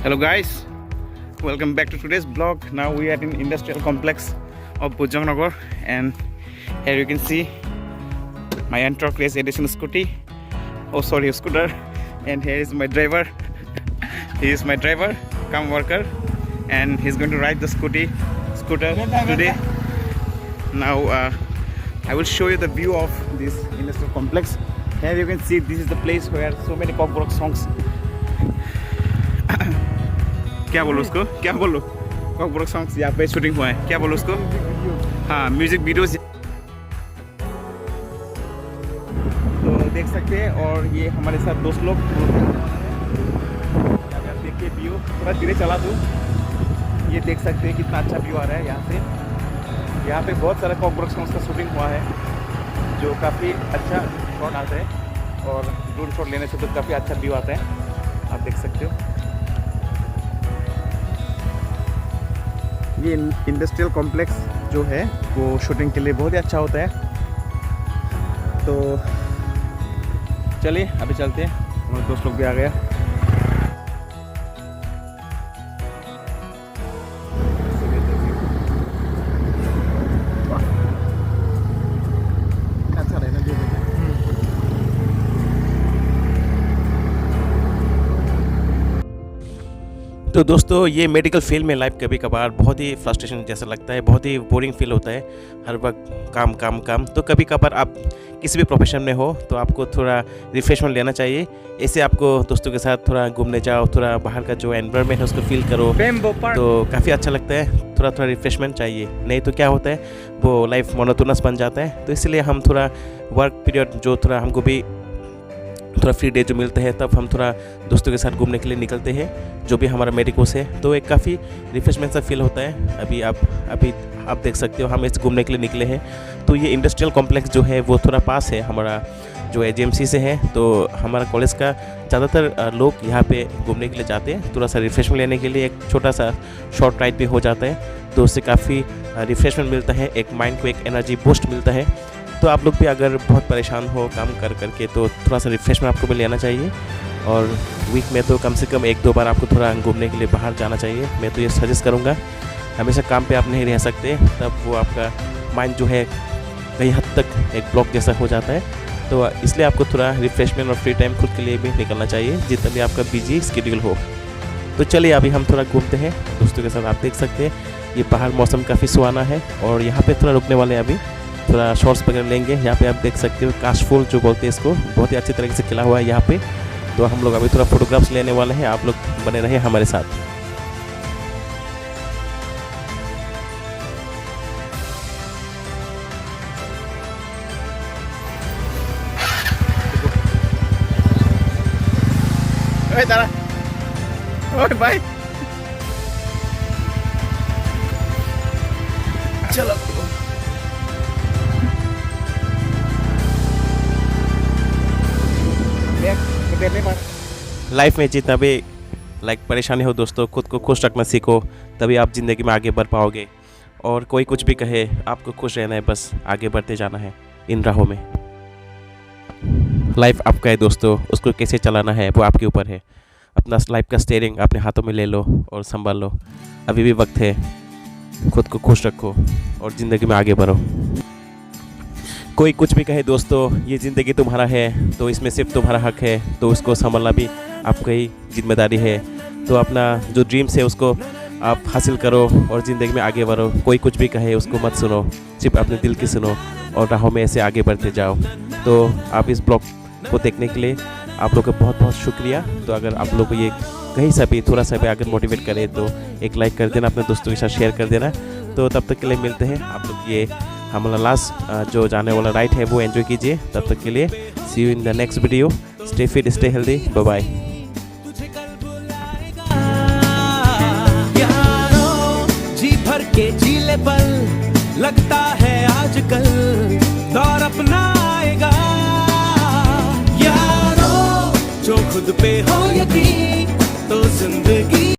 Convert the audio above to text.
Hello guys, welcome back to today's vlog. Now we are in industrial complex of Bojangnagar, and here you can see my Entorq Race Edition scooter. Scooter. And here is my driver. He is my driver, come worker, and he's going to ride the scooter today. Now I will show you the view of this industrial complex. Here you can see this is the place where so many cockroach songs. क्या बोलो उसको, क्या बोलो, कॉकब्रोक songs यहाँ पे shooting हुआ है, क्या बोलो उसको, हाँ म्यूजिक वीडियोस तो देख सकते हैं। और ये हमारे साथ दोस्त लोग, देखिए व्यू थोड़ा धीरे चला दूँ, ये देख सकते हैं कितना अच्छा व्यू आ रहा है यहाँ से। यहाँ पे बहुत सारा कॉकब्रोक सॉन्ग्स का शूटिंग हुआ है जो काफ़ी अच्छा शॉट आता है, और ड्रोन शॉट लेने से तो काफ़ी अच्छा व्यू आता है, आप देख सकते हो। ये इंडस्ट्रियल कॉम्प्लेक्स जो है वो शूटिंग के लिए बहुत ही अच्छा होता है। तो चलिए अभी चलते हैं, हमारे दोस्त लोग भी आ गया। तो दोस्तों, ये मेडिकल फील्ड में लाइफ कभी कभार बहुत ही फ्रस्ट्रेशन जैसा लगता है, बहुत ही बोरिंग फील होता है, हर वक्त काम काम काम। तो कभी कभार आप किसी भी प्रोफेशन में हो तो आपको थोड़ा रिफ्रेशमेंट लेना चाहिए। ऐसे आपको दोस्तों के साथ थोड़ा घूमने जाओ, थोड़ा बाहर का जो एनवायरनमेंट है उसको फील करो, तो काफ़ी अच्छा लगता है। थोड़ा रिफ्रेशमेंट चाहिए, नहीं तो क्या होता है वो लाइफ मोनोटोनस बन जाता है। तो इसलिए हम थोड़ा वर्क पीरियड जो थोड़ा हमको भी थोड़ा फ्री डे जो मिलते हैं तब हम थोड़ा दोस्तों के साथ घूमने के लिए निकलते हैं, जो भी हमारा मेडिकोस है। तो एक काफ़ी रिफ्रेशमेंट सा फील होता है। अभी आप देख सकते हो हम इस घूमने के लिए निकले हैं। तो ये इंडस्ट्रियल कॉम्प्लेक्स जो है वो थोड़ा पास है हमारा जो एजेएमसी से है। तो हमारा कॉलेज का ज़्यादातर लोग यहाँ पे घूमने के लिए जाते हैं, थोड़ा सा रिफ्रेशमेंट लेने के लिए। एक छोटा सा शॉर्ट राइड भी हो जाता है, तो उससे काफ़ी रिफ्रेशमेंट मिलता है, एक माइंड को एक एनर्जी बूस्ट मिलता है। तो आप लोग भी अगर बहुत परेशान हो काम कर करके तो थोड़ा सा रिफ्रेशमेंट आपको भी लेना चाहिए। और वीक में तो कम से कम 1-2 बार आपको थोड़ा घूमने के लिए बाहर जाना चाहिए। मैं तो ये सजेस्ट करूँगा। हमेशा काम पे आप नहीं रह सकते, तब वो आपका माइंड जो है कई हद तक एक ब्लॉक जैसा हो जाता है। तो इसलिए आपको थोड़ा रिफ्रेशमेंट और फ्री टाइम खुद के लिए भी निकलना चाहिए, जितना भी आपका बिजी शेड्यूल हो। तो चलिए अभी हम थोड़ा घूमते हैं दोस्तों के साथ। आप देख सकते हैं ये बाहर मौसम काफ़ी सुहाना है, और यहाँ पे थोड़ा रुकने वाले हैं, अभी थोड़ा शॉर्ट्स वगैरह लेंगे। यहाँ पे आप देख सकते हो काशफूल जो बोलते हैं इसको, बहुत ही अच्छी तरीके से खिला हुआ है यहाँ पे। तो हम लोग अभी थोड़ा फोटोग्राफ्स लेने वाले हैं, आप लोग बने रहे हमारे साथ। ओए तारा, ओए भाई, चलो लाइफ में जितना भी परेशानी हो दोस्तों, खुद को खुश रखना सीखो, तभी आप ज़िंदगी में आगे बढ़ पाओगे। और कोई कुछ भी कहे, आपको खुश रहना है, बस आगे बढ़ते जाना है इन राहों में। लाइफ आपका है दोस्तों, उसको कैसे चलाना है वो आपके ऊपर है। अपना लाइफ का स्टीयरिंग अपने हाथों में ले लो और संभाल लो। अभी भी वक्त है, खुद को खुश रखो और ज़िंदगी में आगे बढ़ो। कोई कुछ भी कहे दोस्तों, ये ज़िंदगी तुम्हारा है, तो इसमें सिर्फ तुम्हारा हक है, तो उसको संभालना भी आपकी ही जिम्मेदारी है। तो अपना जो ड्रीम्स है उसको आप हासिल करो और ज़िंदगी में आगे बढ़ो। कोई कुछ भी कहे उसको मत सुनो, सिर्फ अपने दिल की सुनो और राहों में ऐसे आगे बढ़ते जाओ। तो आप इस ब्लॉग को देखने के लिए आप लोग का बहुत बहुत शुक्रिया। तो अगर आप लोग को ये कहीं सा भी थोड़ा सा भी अगर मोटिवेट करे तो एक लाइक कर देना, अपने दोस्तों के साथ शेयर कर देना। तो तब तक के लिए मिलते हैं। आप लोग ये हमारा लास्ट जो जाने वाला राइड है वो एंजॉय कीजिए। तब तक के लिए see you in the next video. Stay fit, stay healthy, bye bye. जी भर के जीले पल लगता है आजकल दौर अपना आएगा। यारो जो खुद पे हो यकीन तो जिंदगी